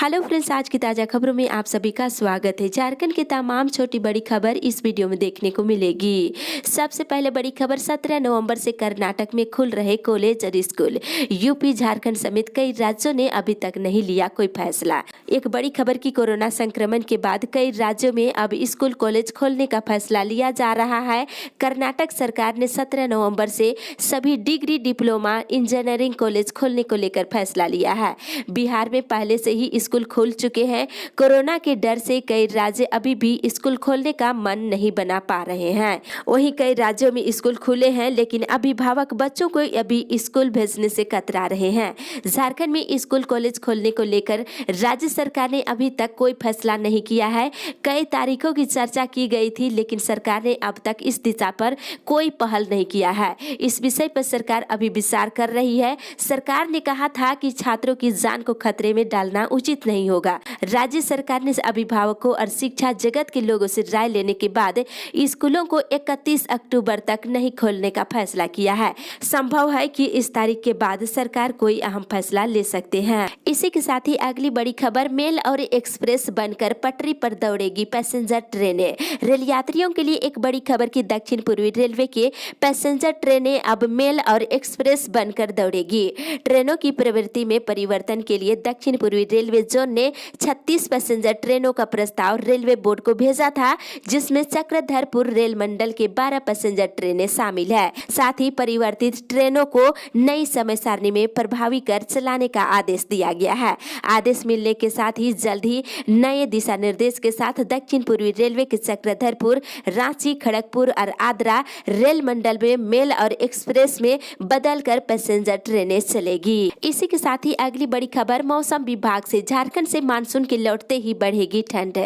Hello friends, आज की ताज़ा खबरों में आप सभी का स्वागत है। झारखंड की तमाम छोटी बड़ी खबर इस वीडियो में देखने को मिलेगी। सबसे पहले बड़ी खबर 17 नवंबर से कर्नाटक में खुल रहे कॉलेज और स्कूल। यूपी, झारखंड समेत कई राज्यों ने अभी तक नहीं लिया कोई फैसला। एक बड़ी खबर की कोरोना संक्रमण के बाद कई राज्यों में अब स्कूल कॉलेज खोलने का फैसला लिया जा रहा है। कर्नाटक सरकार ने 17 नवम्बर से सभी डिग्री, डिप्लोमा, इंजीनियरिंग कॉलेज खोलने को लेकर फैसला लिया है। बिहार में पहले से ही स्कूल खोल चुके हैं। कोरोना के डर से कई राज्य अभी भी स्कूल खोलने का मन नहीं बना पा रहे हैं। वहीं कई राज्यों में स्कूल खुले हैं, लेकिन अभिभावक बच्चों को अभी स्कूल भेजने से कतरा रहे हैं। झारखंड में स्कूल कॉलेज खोलने को लेकर राज्य सरकार ने अभी तक कोई फैसला नहीं किया है। कई तारीखों की चर्चा की गई थी, लेकिन सरकार ने अब तक इस दिशा पर कोई पहल नहीं किया है। इस विषय पर सरकार अभी विचार कर रही है। सरकार ने कहा था कि छात्रों की जान को खतरे में डालना उचित नहीं होगा। राज्य सरकार ने अभिभावकों और शिक्षा जगत के लोगों से राय लेने के बाद स्कूलों को 31 अक्टूबर तक नहीं खोलने का फैसला किया है। संभव है कि इस तारीख के बाद सरकार कोई अहम फैसला ले सकते हैं। इसी के साथ ही अगली बड़ी खबर, मेल और एक्सप्रेस बनकर पटरी पर दौड़ेगी पैसेंजर ट्रेनें। रेल यात्रियों के लिए एक बड़ी खबर की दक्षिण पूर्वी रेलवे के पैसेंजर ट्रेनें अब मेल और एक्सप्रेस बनकर दौड़ेगी। ट्रेनों की प्रवृत्ति में परिवर्तन के लिए दक्षिण पूर्वी रेलवे जोन ने 36 पैसेंजर ट्रेनों का प्रस्ताव रेलवे बोर्ड को भेजा था, जिसमें चक्रधरपुर रेल मंडल के 12 पैसेंजर ट्रेनें शामिल है। साथ ही परिवर्तित ट्रेनों को नई समय सारणी में प्रभावी कर चलाने का आदेश दिया गया है। आदेश मिलने के साथ ही जल्द ही नए दिशा निर्देश के साथ दक्षिण पूर्वी रेलवे के चक्रधरपुर, रांची, खड़गपुर और आद्रा रेल मंडल में मेल और एक्सप्रेस में बदलकर पैसेंजर ट्रेनें चलेगी। इसी के साथ ही अगली बड़ी खबर, मौसम विभाग से झारखंड से मानसून के लौटते ही बढ़ेगी ठंड।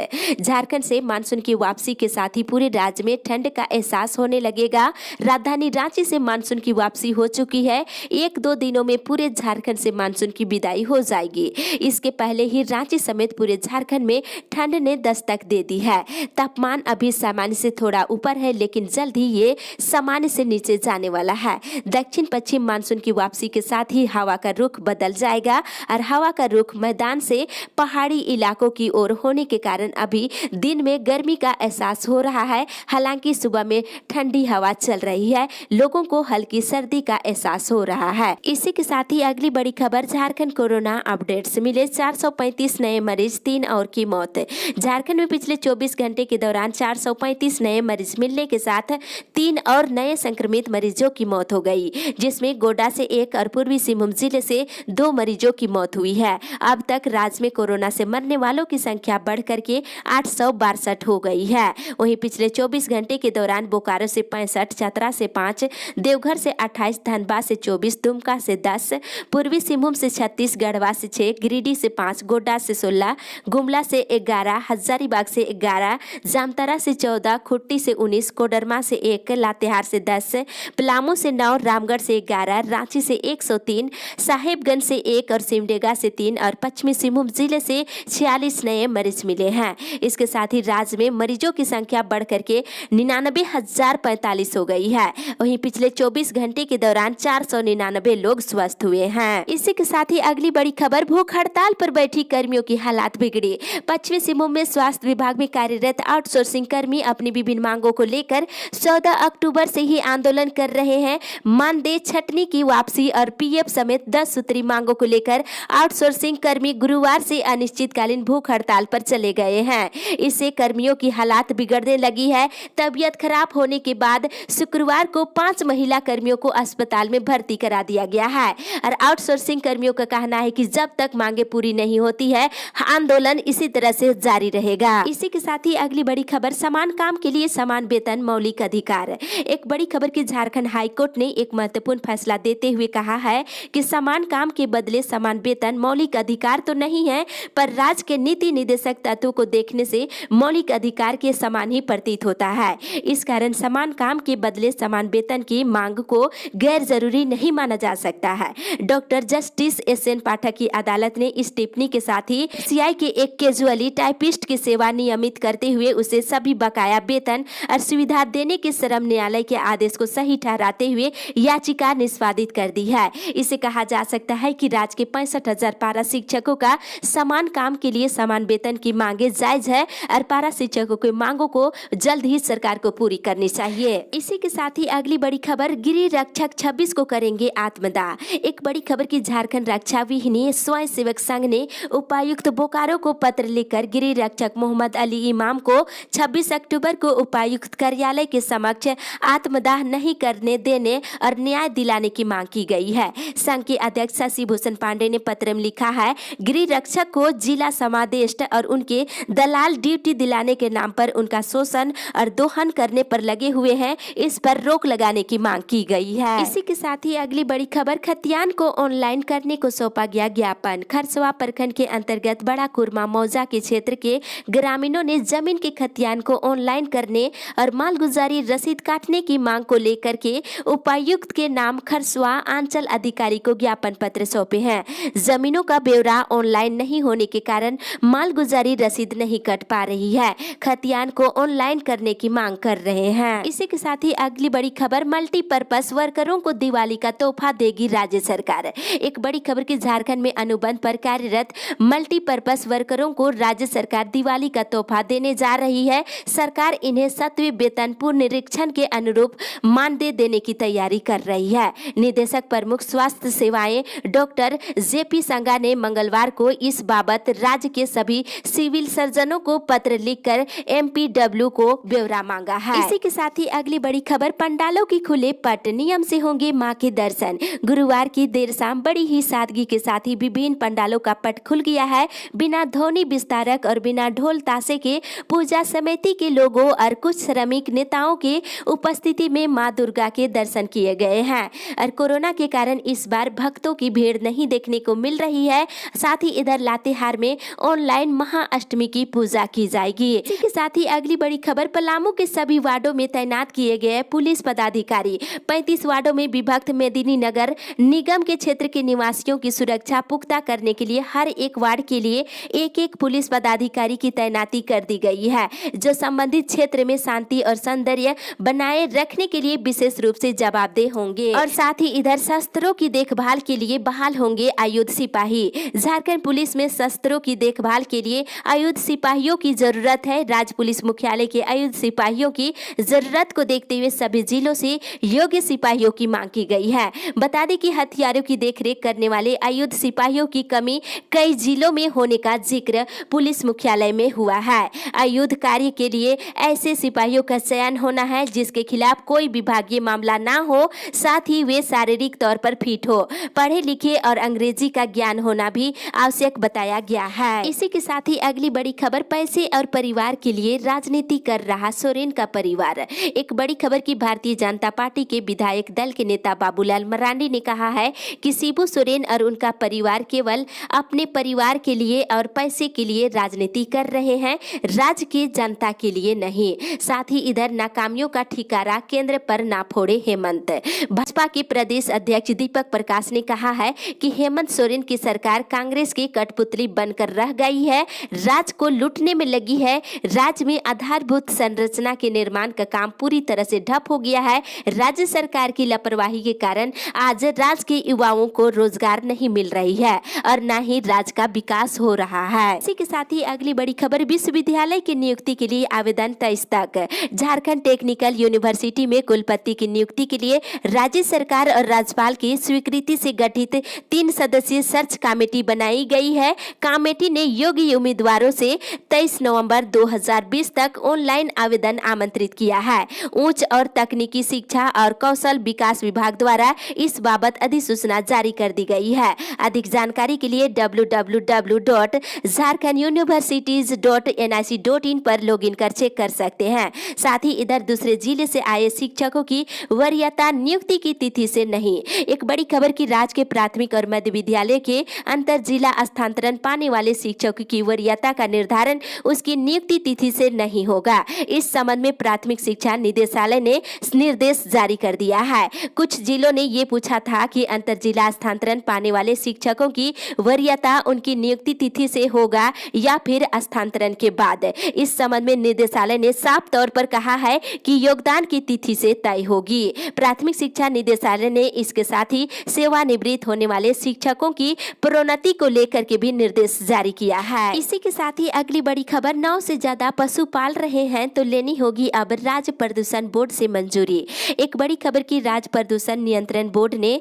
झारखंड से मानसून की वापसी के साथ ही पूरे राज्य में ठंड का एहसास होने लगेगा। राजधानी रांची से मानसून की वापसी हो चुकी है। 1-2 दिनों में पूरे झारखंड से मानसून की विदाई हो जाएगी। इसके पहले ही रांची समेत पूरे झारखंड में ठंड ने दस्तक दे दी है। तापमान अभी सामान्य से थोड़ा ऊपर है, लेकिन जल्द ही ये सामान्य से नीचे जाने वाला है। दक्षिण पश्चिम मानसून की वापसी के साथ ही हवा का रुख बदल जाएगा और हवा का रुख मैदान से पहाड़ी इलाकों की ओर होने के कारण अभी दिन में गर्मी का एहसास हो रहा है। हालांकि सुबह में ठंडी हवा चल रही है, लोगों को हल्की सर्दी का एहसास हो रहा है। इसी के साथ ही अगली बड़ी खबर, झारखंड कोरोना अपडेट्स मिले 435 नए मरीज, 3 और की मौत। झारखंड में पिछले 24 घंटे के दौरान 435 नए मरीज मिलने के साथ 3 और नए संक्रमित मरीजों की मौत हो गई, जिसमें गोड्डा से 1 और पूर्वी सिंहभूम जिले से 2 मरीजों की मौत हुई है। अब तक राज्य में कोरोना से मरने वालों की संख्या बढ़कर के 862 हो गई है। वहीं पिछले 24 घंटे के दौरान बोकारो से 65, चतरा से 5, देवघर से 28, धनबाद से 24, दुमका से 10, पूर्वी सिंहभूम से 36, गढ़वा से 6, गिरिडीह से 5, गोड्डा से 16, गुमला से 11, हजारीबाग से 11, जामतारा से 14, खुट्टी से 19, कोडरमा से 1, लातेहार से 10, पलामू से 9, रामगढ़ से 11, रांची से 103, साहेबगंज से 1 और सिमडेगा से 3 और पश्चिमी सिंहभूम जिले से 46 नए मरीज मिले हैं। इसके साथ ही राज्य में मरीजों की संख्या बढ़कर के 99,045 हो गई है। वहीं पिछले 24 घंटे के दौरान 499 लोग स्वस्थ हुए हैं। इसी के साथ ही अगली बड़ी खबर, भूख हड़ताल पर बैठी कर्मियों की हालात बिगड़ी। पश्चिमी सिंहभूम में स्वास्थ्य विभाग में कार्यरत आउटसोर्सिंग कर्मी अपनी विभिन्न मांगों को लेकर 14 अक्टूबर से ही आंदोलन कर रहे हैं। मानदेय, छटनी की वापसी और पीएफ समेत 10 सूत्री मांगों को लेकर आउटसोर्सिंग कर्मी गुरुवार से अनिश्चितकालीन भूख हड़ताल पर चले गए हैं। इससे कर्मियों की हालात बिगड़ने लगी है। तबीयत खराब होने के बाद शुक्रवार को 5 महिला कर्मियों को अस्पताल में भर्ती करा दिया गया है और आउटसोर्सिंग कर्मियों का कहना है कि जब तक मांगे पूरी नहीं होती है, आंदोलन इसी तरह से जारी रहेगा। इसी के साथ ही अगली बड़ी खबर, समान काम के लिए समान वेतन मौलिक अधिकार। एक बड़ी खबर की झारखंड हाईकोर्ट ने एक महत्वपूर्ण फैसला देते हुए कहा है कि समान काम के बदले समान वेतन मौलिक अधिकार तो नहीं है, पर राज्य के नीति निदेशक तत्वों को देखने से मौलिक अधिकार के समान ही प्रतीत होता है। इस कारण समान काम के बदले समान वेतन की मांग को गैर जरूरी नहीं माना जा सकता है। डॉक्टर जस्टिस SN पाठक की अदालत ने इस टिप्पणी के साथ ही CI के एक कैजुअली टाइपिस्ट की सेवा नियमित करते हुए उसे सभी बकाया वेतन और सुविधा देने के श्रम न्यायालय के आदेश को सही ठहराते हुए याचिका निष्पादित कर दी है। इसे कहा जा सकता है कि राज्य के 65,000 पारा शिक्षकों का समान काम के लिए समान वेतन की मांगे जायज है और पारा शिक्षकों की मांगों को जल्द ही सरकार को पूरी करनी चाहिए। इसी के साथ ही अगली बड़ी खबर, गिरी रक्षक 26 को करेंगे आत्मदाह। एक बड़ी खबर की झारखंड रक्षा विहीनी स्वयं सेवक संघ ने उपायुक्त बोकारो को पत्र लिखकर गिरी रक्षक मोहम्मद अली इमाम को 26 अक्टूबर को उपायुक्त कार्यालय के समक्ष आत्मदाह नहीं करने देने और न्याय दिलाने की मांग की गई है। संघ के अध्यक्ष शशि भूषण पांडे ने पत्र में लिखा है, गिरी रक्षक को जिला समादेष्ट और उनके दलाल ड्यूटी दिलाने के नाम पर उनका शोषण और दोहन करने पर लगे हुए हैं, इस पर रोक लगाने की मांग की गई है। इसी के साथ ही अगली बड़ी खबर, खतियान को ऑनलाइन करने को सौंपा गया ज्ञापन। खरसवा प्रखंड के अंतर्गत बड़ा कुरमा मौजा के क्षेत्र के ग्रामीणों ने जमीन के खतियान को ऑनलाइन करने और मालगुजारी रसीद काटने की मांग को लेकर के उपायुक्त के नाम खरसवा अंचल अधिकारी को ज्ञापन पत्र सौंपे हैं। जमीनों का ब्यौरा ऑनलाइन नहीं होने के कारण मालगुजारी रसीद नहीं कट पा रही है, खतियान को ऑनलाइन करने की मांग कर रहे हैं। इसी के साथ ही अगली बड़ी खबर, मल्टीपर्पज वर्करों को दिवाली का तोहफा देगी राज्य सरकार। एक बड़ी खबर की झारखंड में अनुबंध पर कार्यरत मल्टीपर्पज वर्करों को राज्य सरकार दिवाली का तोहफा देने जा रही है। सरकार इन्हें 7वें वेतन पुनरीक्षण के अनुरूप मानदेय देने की तैयारी कर रही है। निदेशक प्रमुख स्वास्थ्य सेवाएं डॉक्टर जेपी संगा ने मंगलवार को इस बाबत राज्य के सभी सिविल सर्जनों को पत्र लिखकर एमपीडब्ल्यू को ब्यौरा मांगा है। इसी के साथ ही अगली बड़ी खबर, पंडालों की खुले पट, नियम से होंगे मां के दर्शन। गुरुवार की देर शाम बड़ी ही सादगी के साथ ही विभिन्न पंडालों का पट खुल गया है। बिना ध्वनि विस्तारक और बिना ढोल ताशे के पूजा समिति के लोगों और कुछ श्रमिक नेताओं के उपस्थिति में मां दुर्गा के दर्शन किए गए हैं और कोरोना के कारण इस बार भक्तों की भीड़ नहीं देखने को मिल रही है। साथ ही इधर लातेहार में ऑनलाइन महाअष्टमी की पूजा की जाएगी। इसी के साथ ही अगली बड़ी खबर, पलामू के सभी वार्डों में तैनात किए गए पुलिस पदाधिकारी। 35 वार्डों में विभक्त मेदिनी नगर निगम के क्षेत्र के निवासियों की सुरक्षा पुख्ता करने के लिए हर एक वार्ड के लिए एक पुलिस पदाधिकारी की तैनाती कर दी गई है, जो संबंधित क्षेत्र में शांति और सौंदर्य बनाए रखने के लिए विशेष रूप से जवाबदेह होंगे। और साथ ही इधर शस्त्रों की देखभाल के लिए बहाल होंगे आयुध सिपाही। झारखंड पुलिस में शस्त्रों की देखभाल के लिए आयुध सिपाहियों की जरूरत है। राज्य पुलिस मुख्यालय के आयुध सिपाहियों की जरूरत को देखते हुए सभी जिलों से योग्य सिपाहियों की मांग की गई है। बता दें कि हथियारों की देखरेख करने वाले आयुध सिपाहियों की कमी कई जिलों में होने का जिक्र पुलिस मुख्यालय में हुआ है। आयुध कार्य के लिए ऐसे सिपाहियों का चयन होना है जिसके खिलाफ कोई विभागीय मामला ना हो, साथ ही वे शारीरिक तौर पर फिट हो, पढ़े लिखे और अंग्रेजी का ज्ञान होना भी आवश्यक बताया गया है। इसी के साथ ही अगली बड़ी खबर, पैसे और परिवार के लिए राजनीति कर रहा सोरेन का परिवार। एक बड़ी खबर की भारतीय जनता पार्टी के विधायक दल के नेता बाबूलाल मरांडी ने कहा है कि शिबू सोरेन और उनका परिवार केवल अपने परिवार के लिए और पैसे के लिए राजनीति कर रहे हैं, राज्य की जनता के लिए नहीं। साथ ही इधर नाकामियों का ठिकारा केंद्र पर ना फोड़े हेमंत। भाजपा के प्रदेश अध्यक्ष दीपक प्रकाश ने कहा है कि हेमंत सोरेन की सरकार कांग्रेस की कठपुतली बनकर रह गई है, राज्य को लूटने में लगी है। राज्य में आधारभूत संरचना के निर्माण का काम पूरी तरह से ठप हो गया है। राज्य सरकार की लापरवाही के कारण आज राज्य के युवाओं को रोजगार नहीं मिल रही है और न ही राज्य का विकास हो रहा है। इसी के साथ ही अगली बड़ी खबर, विश्वविद्यालय की नियुक्ति के लिए आवेदन 23 तक। झारखंड टेक्निकल यूनिवर्सिटी में कुलपति की नियुक्ति के लिए राज्य सरकार और राज्यपाल की स्वीकृति से गठित 3 सदस्यीय सर्च कमेटी बनाई गई है। कमेटी ने योग्य उम्मीदवारों से 23 नवंबर 2020 तक ऑनलाइन आवेदन आमंत्रित किया है। उच्च और तकनीकी शिक्षा और कौशल विकास विभाग द्वारा इस बाबत अधिसूचना जारी कर दी गई है। अधिक जानकारी के लिए www.jharkhanduniversities.nic.in पर लॉगिन कर चेक कर सकते हैं। साथ ही इधर दूसरे जिले से आए शिक्षकों की वरीयता नियुक्ति की तिथि से नहीं। एक बड़ी खबर की राज्य के प्राथमिक और मध्य विद्यालय के अंतर जिला स्थानांतरण पाने वाले शिक्षकों की वरीयता का निर्धारण उसकी नियुक्ति तिथि से नहीं होगा। इस संबंध में प्राथमिक शिक्षा निदेशालय ने निर्देश जारी कर दिया है। कुछ जिलों ने ये पूछा था कि अंतर जिला स्थानांतरण पाने वाले शिक्षकों की वरीयता उनकी नियुक्ति तिथि से होगा या फिर स्थानांतरण के बाद। इस संबंध में निदेशालय ने साफ तौर पर कहा है कि योगदान की तिथि से तय होगी। प्राथमिक शिक्षा निदेशालय ने इसके साथ ही सेवानिवृत्त होने वाले शिक्षकों की प्रोन्नति को लेकर लेकर के भी निर्देश जारी किया है। इसी के साथ ही अगली बड़ी खबर, 9 से ज्यादा पशु पाल रहे हैं तो लेनी होगी अब राज्य प्रदूषण बोर्ड से मंजूरी। एक बड़ी खबर की, राज्य प्रदूषण नियंत्रण बोर्ड ने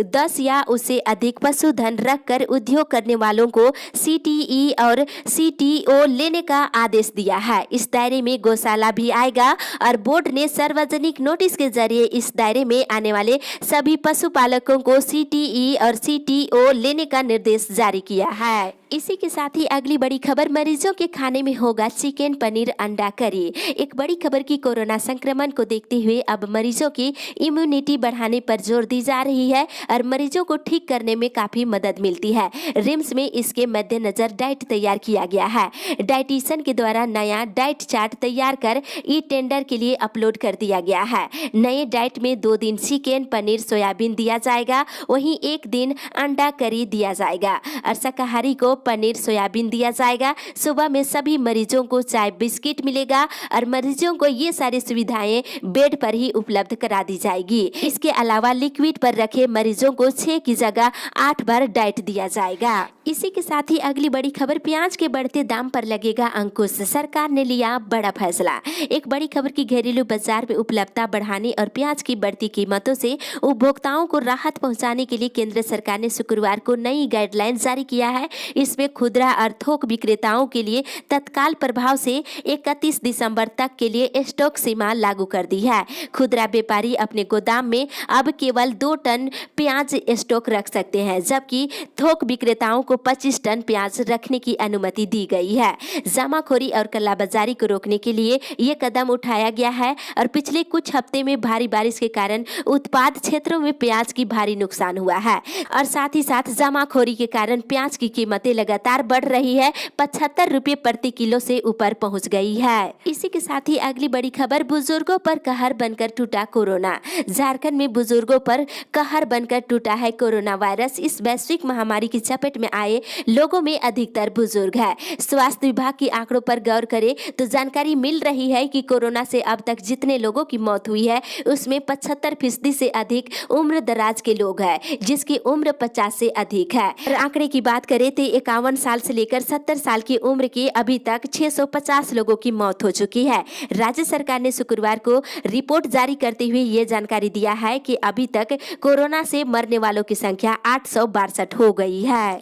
10 या उससे अधिक पशुधन रखकर उद्योग करने वालों को CTE और CTO लेने का आदेश दिया है। इस दायरे में गौशाला भी आएगा और बोर्ड ने सार्वजनिक नोटिस के जरिए इस दायरे में आने वाले सभी पशुपालकों को CTE और CTO लेने का निर्देश जारी किया है। इसी के साथ ही अगली बड़ी खबर, मरीजों के खाने में होगा चिकन, पनीर, अंडा करी। एक बड़ी खबर की, कोरोना संक्रमण को देखते हुए अब मरीजों की इम्यूनिटी बढ़ाने पर जोर दी जा रही है और मरीजों को ठीक करने में काफी मदद मिलती है। रिम्स में इसके मद्देनजर डाइट तैयार किया गया है। डाइटिशियन के द्वारा नया डाइट चार्ट तैयार कर टेंडर के लिए अपलोड कर दिया गया है। नए डाइट में 2 दिन चिकन, पनीर, सोयाबीन दिया जाएगा, वहीं 1 दिन अंडा करी दिया जाएगा और शाकाहारी को पनीर, सोयाबीन दिया जाएगा। सुबह में सभी मरीजों को चाय बिस्किट मिलेगा और मरीजों को ये सारी सुविधाएं बेड पर ही उपलब्ध करा दी जाएगी। इसके अलावा लिक्विड पर रखे मरीजों को 6 की जगह 8 बार डाइट दिया जाएगा। इसी के साथ ही अगली बड़ी खबर, प्याज के बढ़ते दाम पर लगेगा अंकुश, सरकार ने लिया बड़ा फैसला। एक बड़ी खबर की, घरेलू बाजार में उपलब्धता बढ़ाने और प्याज की बढ़ती कीमतों से उपभोक्ताओं को राहत पहुंचाने के लिए केंद्र सरकार ने शुक्रवार को नई गाइडलाइन जारी किया है। इसमें खुदरा और थोक विक्रेताओं के लिए तत्काल प्रभाव से 31 दिसंबर तक के लिए स्टॉक सीमा लागू कर दी है। खुदरा व्यापारी अपने गोदाम में अब केवल 2 टन प्याज स्टॉक रख सकते हैं, जबकि थोक विक्रेताओं को 25 टन प्याज रखने की अनुमति दी गई है। जमाखोरी और कालाबाजारी को रोकने के लिए ये कदम उठाया गया है और पिछले कुछ हफ्ते में भारी बारिश के कारण उत्पाद क्षेत्रों में प्याज की भारी नुकसान हुआ है और साथ ही साथ जमाखोरी के कारण प्याज की कीमतें लगातार बढ़ रही है, 75 रुपये प्रति किलो से ऊपर पहुंच गई है। इसी के साथ ही अगली बड़ी खबर, बुजुर्गों पर कहर बनकर टूटा कोरोना। झारखंड में बुजुर्गों पर कहर बनकर टूटा है कोरोना वायरस। इस वैश्विक महामारी की चपेट में आए लोगों में अधिकतर बुजुर्ग है। स्वास्थ्य विभाग के आंकड़ों पर गौर करें तो जानकारी मिल रही है कि कोरोना से अब तक जितने लोगों की मौत हुई है उसमें 75% से अधिक उम्र दराज के लोग हैं, जिसकी उम्र 50 से अधिक है। और आंकड़े की बात करें तो 51 साल से लेकर 70 साल की उम्र के अभी तक 650 लोगों की मौत हो चुकी है। राज्य सरकार ने शुक्रवार को रिपोर्ट जारी करते हुए ये जानकारी दिया है कि अभी तक कोरोना से मरने वालों की संख्या 862 हो गई है।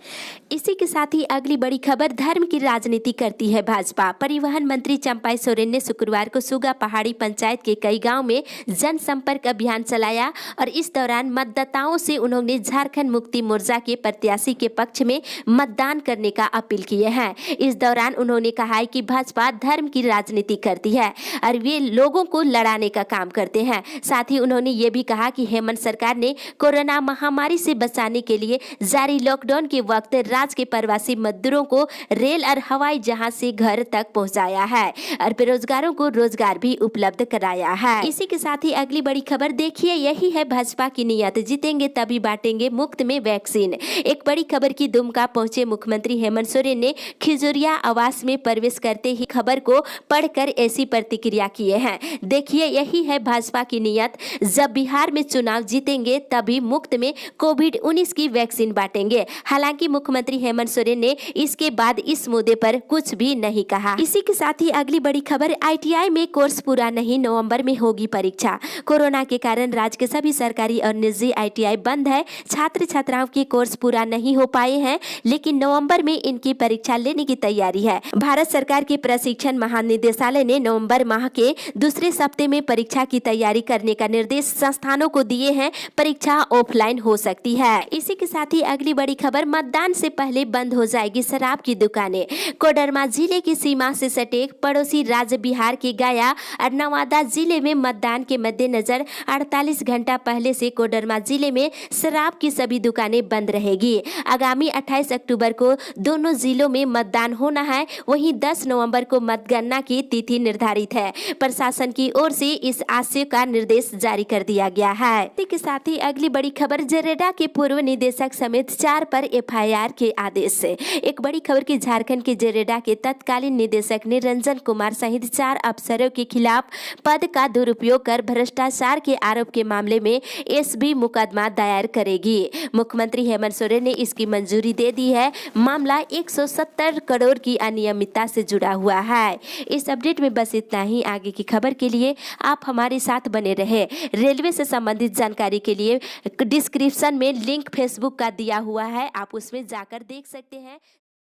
इसी के साथ ही अगली बड़ी खबर, धर्म की राजनीति करती है भाजपा। परिवहन मंत्री चंपाई सोरेन ने शुक्रवार को सुगा पहाड़ी पंचायत के कई गांव में जनसंपर्क अभियान चलाया और इस दौरान मतदाताओं से उन्होंने झारखंड मुक्ति मोर्चा के प्रत्याशी के पक्ष में मतदान करने का अपील किए हैं। इस दौरान उन्होंने कहा है कि भाजपा धर्म की राजनीति करती है और वे लोगों को लड़ाने का काम करते हैं। साथ ही उन्होंने ये भी कहा कि हेमंत सरकार ने कोरोना महामारी से बचाने के लिए जारी लॉकडाउन के वक्त राज्य के प्रवासी मजदूरों को रेल और हवाई जहाज से घर तक पहुंचाया है और बेरोजगारों को रोजगार भी उपलब्ध कराया है। इसी के साथ ही अगली बड़ी खबर, देखिए यही है भाजपा की नियत, जीतेंगे तभी बांटेंगे मुफ्त में वैक्सीन। एक बड़ी खबर की, दुमका पहुंचे मुख्यमंत्री हेमंत सोरेन ने खिजूरिया आवास में प्रवेश करते ही खबर को पढ़कर ऐसी प्रतिक्रिया किए हैं। देखिए यही है भाजपा की नियत, जब बिहार में चुनाव जीतेंगे तभी मुफ्त में कोविड-19 की वैक्सीन बांटेंगे। हालांकि मुख्यमंत्री हेमंत सोरेन ने इसके बाद इस मुद्दे पर कुछ भी नहीं कहा। इसी के साथ ही अगली बड़ी खबर, ITI में कोर्स पूरा नहीं, नवंबर में होगी परीक्षा। कोरोना के कारण राज्य के सभी सरकारी और निजी ITI बंद है। छात्र छात्राओं के कोर्स पूरा नहीं हो पाए हैं, लेकिन नवंबर में इनकी परीक्षा लेने की तैयारी है। भारत सरकार के प्रशिक्षण महानिदेशालय ने नवंबर माह के दूसरे सप्ताह में परीक्षा की तैयारी करने का निर्देश संस्थानों को दिए हैं। परीक्षा ऑफलाइन हो सकती है। इसी के साथ ही अगली बड़ी खबर, मतदान से पहले बंद हो जाएगी शराब की दुकानें। कोडरमा जिले की सीमा से सटे पड़ोसी राज्य बिहार के गया और नवादा जिले में मतदान के मद्देनजर 48 घंटा पहले से कोडरमा जिले में शराब की सभी दुकानें बंद रहेगी। आगामी 28 अक्टूबर को दोनों जिलों में मतदान होना है, वहीं 10 नवंबर को मतगणना की तिथि निर्धारित है। प्रशासन की ओर से इस आशय का निर्देश जारी कर दिया गया है। इसी के साथ ही अगली बड़ी खबर, जेरेडा के पूर्व निदेशक समेत 4 पर FIR के आदेश से। एक बड़ी खबर की, झारखंड के जेरेडा के तत्कालीन निदेशक निरंजन कुमार सहित 4 अफसरों के खिलाफ पद का दुरुपयोग कर भ्रष्टाचार के आरोप के मामले में SB मुकदमा दायर करेगी। मुख्यमंत्री हेमंत सोरेन ने इसकी मंजूरी दे दी है। मामला 170 करोड़ की अनियमितता से जुड़ा हुआ है। इस अपडेट में बस इतना ही। आगे की खबर के लिए आप हमारे साथ बने रहे। रेलवे से संबंधित जानकारी के लिए डिस्क्रिप्शन में लिंक फेसबुक का दिया हुआ है, आप उसमें जाकर देख सकते हैं।